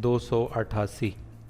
288،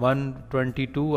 122